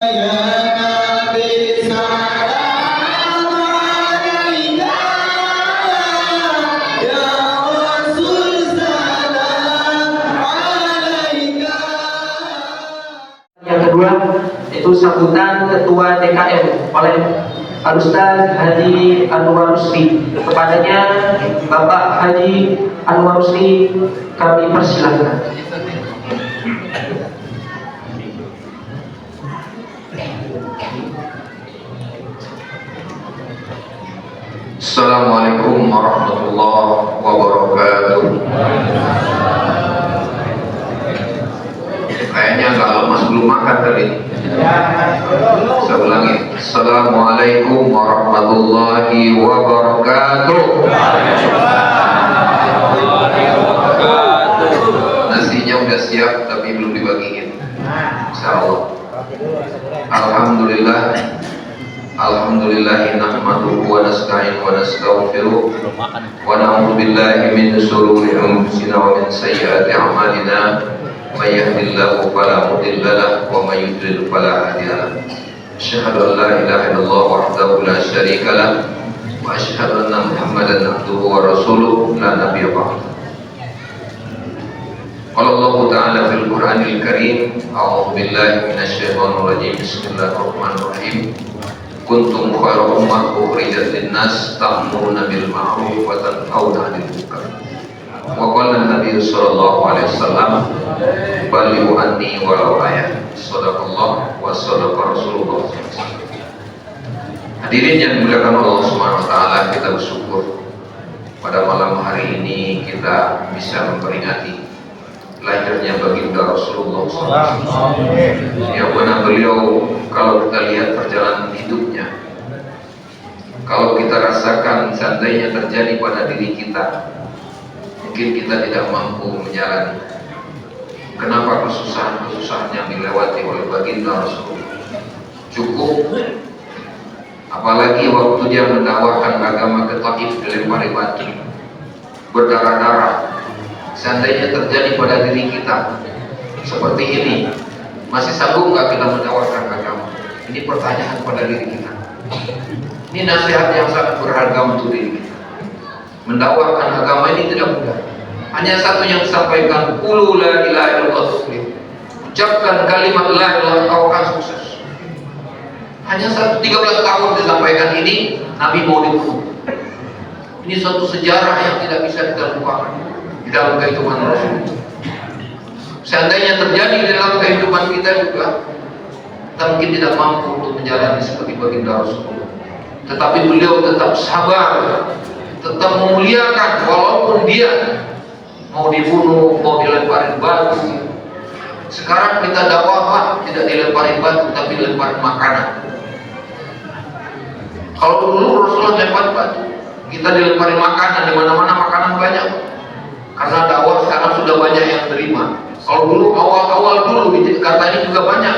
Yang kedua itu sambutan Ketua DKM oleh Al-Ustaz Haji Anwar Rusli. Kepadanya Bapak Haji Anwar Rusli kami persilahkan. Assalamualaikum warahmatullahi wabarakatuh. Kayaknya agak lemas, belum makan tadi. Saya ulangi. Assalamualaikum warahmatullahi wabarakatuh. Nasinya udah siap tapi belum dibagiin. Insyaallah. Alhamdulillah. Alhamdulillah nahmaduhu wa nasta'inuhu wa nastaghfiruh wa na'udzu billahi min shururi anfusina wa min sayyiati a'malina may yahdihillahu fala mudilla lahu wa may yudlil fala hadiya lahu. Asyhadu an la ilaha illallah wahdahu la syarika lahu wa asyhadu anna Muhammadan abduhu wa rasuluh la nabiyya ba'dahu. Qala Allah Ta'ala fil Qur'anil Karim, a'udzu billahi minasy syaithanir rajim. Bismillahirrahmanirrahim. Kuntum khairu ummah ukhrijat lin-nas ta'muruna bil ma'ruf wa tanhauna 'anil munkar. Wa qala an-nabiy sallallahu alaihi wasallam, balighu anni walau ayah. Shadaqallah wa shadaqa Rasulullah. Hadirin yang dimuliakan Allah Subhanahu wa taala, kita bersyukur pada malam hari ini kita bisa memperingati lahirnya baginda Rasulullah SAW. Yang mana beliau, kalau kita lihat perjalanan hidupnya, kalau kita rasakan seandainya terjadi pada diri kita, mungkin kita tidak mampu menjalani. Kenapa kesusahan-kesusahan yang dilewati oleh baginda Rasulullah cukup, apalagi waktu dia mendakwakan agama ke Taif dilempari batu, berdarah-darah. Seandainya terjadi pada diri kita seperti ini, masih sanggup nggak kita mendakwahkan agama? Ini pertanyaan pada diri kita. Ini nasihat yang sangat berharga untuk diri kita. Mendakwahkan agama ini tidak mudah. Hanya satu yang disampaikan, qulu la ilaha illallah tuflih. Ucapkan kalimat la ilaha illallah, kau akan sukses. Hanya 13 tahun disampaikan ini, Nabi mau dibunuh. Ini suatu sejarah yang tidak bisa kita lupakan di dalam kehidupan Rasul. Seandainya terjadi di dalam kehidupan kita juga, kita mungkin tidak mampu untuk menjalani seperti baginda Rasulullah. Tetapi beliau tetap sabar, tetap memuliakan walaupun dia mau dibunuh, mau dilemparin batu. Sekarang kita dakwah tidak dilemparin batu, tapi dilemparin makanan. Kalau dulu Rasulullah lempar batu, kita dilemparin makanan, di mana-mana makanan banyak. Karena dakwah sekarang sudah banyak yang terima. Kalau dulu awal-awal dulu katanya juga banyak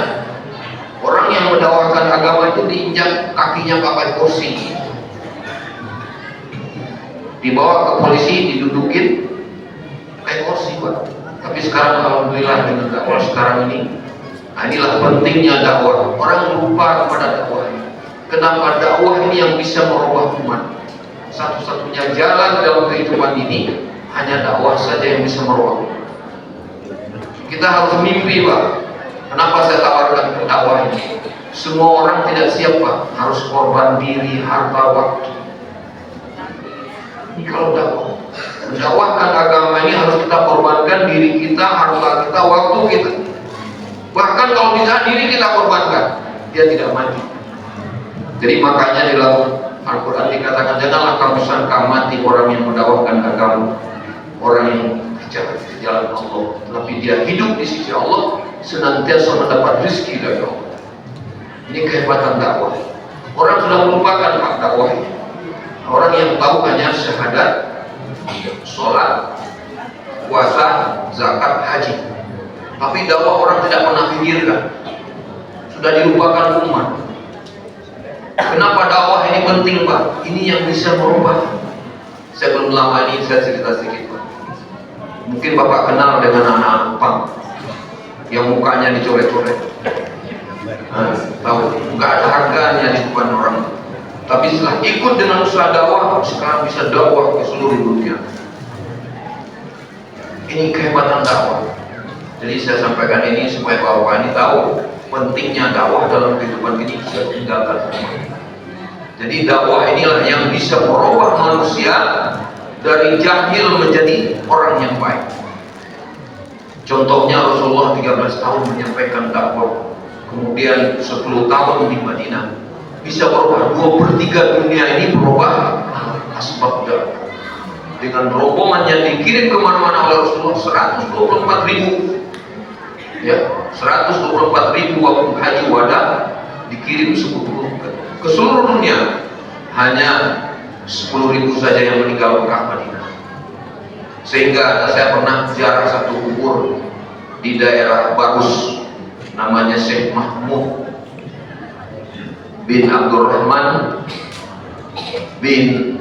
orang yang mendakwahkan agama itu diinjak kakinya pakai kursi, dibawa ke polisi, didudukin pakai kursi, Pak. Tapi sekarang alhamdulillah dengan dakwah sekarang ini, inilah pentingnya dakwah. Orang lupa kepada dakwah. Kenapa dakwah ini yang bisa merubah umat? Satu-satunya jalan dalam kehidupan ini hanya dakwah saja yang bisa merubah. Kita harus mimpi, Pak. Kenapa saya tawarkan dakwah ini? Semua orang tidak siap, Pak. Harus korban diri, harta, waktu. Ini kalau dakwah, mendakwahkan agama ini harus kita korbankan diri kita, harta kita, waktu kita. Bahkan kalau bisa diri kita korbankan, dia tidak mati. Jadi makanya di dalam Al-Quran dikatakan, janganlah kamu sangka mati orang yang mendakwahkan agama, orang yang bicara di jalan Allah, tapi dia hidup di sisi Allah, senantiasa mendapat rezeki dari Allah. Ini kehebatan dakwah. Orang sudah melupakan hak dakwah ini. Orang yang tahu hanya syahadat, sholat, puasa, zakat, haji. Tapi dakwah orang tidak pernah pikirkan. Sudah dilupakan umat. Kenapa dakwah ini penting, Pak? Ini yang bisa merubah. Saya belum lama ini saya cerita sedikit, Pak. Mungkin Bapak kenal dengan anak pang yang mukanya dicoret-coret. tahu nggak ada harganya di depan orang. Tapi setelah ikut dengan usaha dakwah, sekarang bisa dakwah ke seluruh dunia. Ini kehebatan dakwah. Jadi saya sampaikan ini supaya Bapak ini tahu pentingnya dakwah dalam kehidupan ini bisa tinggalkan. Jadi dakwah inilah yang bisa merubah manusia dari jahil menjadi orang yang baik. Contohnya Rasulullah 13 tahun menyampaikan dakwah, kemudian 10 tahun di Madinah, bisa berubah 2/3 dunia ini berubah asbab dakwah. Dengan rombongan yang dikirim kemana-mana oleh Rasulullah 124.000, ya 124.000 waktu haji wada dikirim ke seluruh dunia, hanya 10.000 saja yang meninggal Mekah Madinah. Sehingga saya pernah ziarah satu kubur di daerah Barus, namanya Syekh Mahmud bin Abdurrahman bin,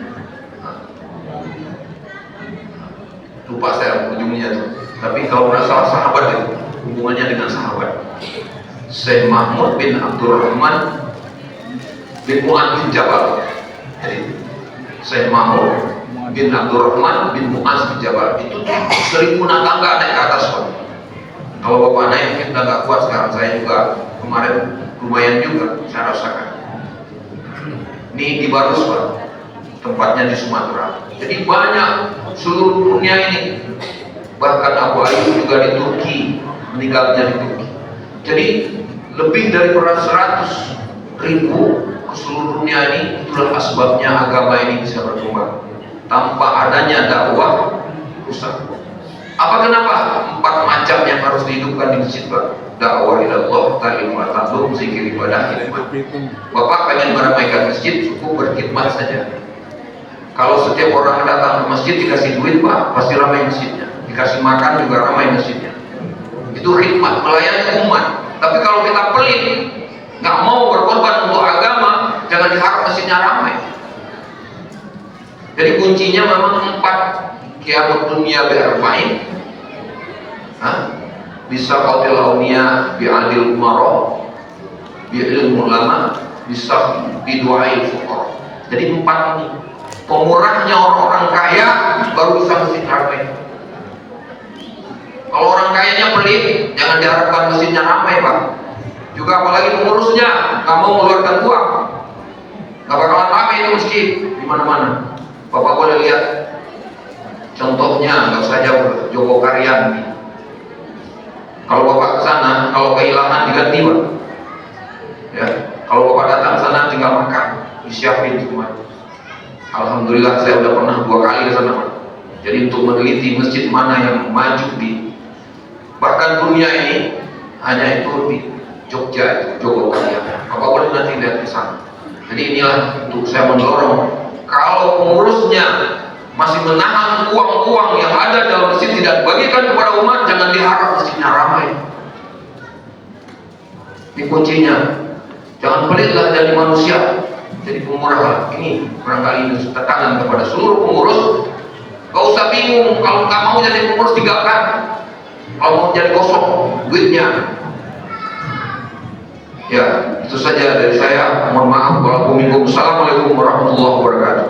lupa saya ujungnya tuh, tapi kalau nggak salah sahabat itu, hubungannya dengan sahabat. Syekh Mahmud bin Abdurrahman bin Mu'adz bin Jabal. Jadi Syekh Mahmud bin Abdurrahman bin Mu'adz bin Jabal itu 1.000 tangga naik ke atas, Pak. Kalau Bapak naik mungkin udah nggak kuat. Sekarang saya juga kemarin lumayan juga saya rasakan. Ini di Barus, Pak, tempatnya di Sumatera. Jadi banyak seluruh dunia ini. Bahkan Abu Ayyub juga di Turki, meninggalnya di Turki. Jadi lebih dari 100.000 ke seluruh dunia ini. Itulah asbabnya agama ini bisa berkembang. Tanpa adanya dakwah, rusak. Apa kenapa 4 macam yang harus dihidupkan di masjid, Pak? Dakwah ilallah, ta'lim wa ta'lum, zikir, ibadah, khidmat. Bapak pengen meramaikan masjid, cukup berkhidmat saja. Kalau setiap orang datang ke masjid dikasih duit, Pak, pasti ramai masjidnya. Dikasih makan juga ramai masjidnya. Itu khidmat, melayani umat. Tapi kalau kita pelit, nggak mau berkorban untuk agama, jangan diharap masjidnya ramai. Jadi kuncinya memang 4 kiamat dunia bi'arba'in, bisa qatil aunia bi'adil umarah, bi'ilm ulama, bisa bidu'ail fuqara. Jadi 4 ini. Pemurahnya orang-orang kaya baru bisa masjid ramai. Kalau orang kayanya pelit, jangan diharapkan masjidnya ramai, Pak. Juga apalagi pengurusnya nggak mau mengeluarkan uang, nggak bakalan ramai itu masjid di mana-mana. Bapak boleh lihat contohnya, nggak saja Joko Karyan. Kalau Bapak ke sana, kalau kehilangan diganti, Pak. Ya, kalau Bapak datang ke sana tinggal makan, disiapin semua. Alhamdulillah saya udah pernah 2 kali ke sana, Pak. Jadi untuk meneliti masjid mana yang maju di bahkan dunia ini, hanya itu di Jogja, itu Joko Karyan. Bapak boleh nanti lihat ke sana. Jadi inilah untuk saya mendorong, kalau pengurusnya masih menahan uang-uang yang ada dalam masjid tidak dibagikan kepada umat, jangan diharap masjidnya ramai. Ini kuncinya. Jangan pelitlah jadi manusia, jadi pemurah. Ini barangkali ini tekanan kepada seluruh pengurus. Gak usah bingung, kalau nggak mau jadi pengurus tinggalkan. Kalau mau jadi kosong duitnya. Ya, itu saja dari saya. Mohon maaf. Assalamualaikum warahmatullahi wabarakatuh.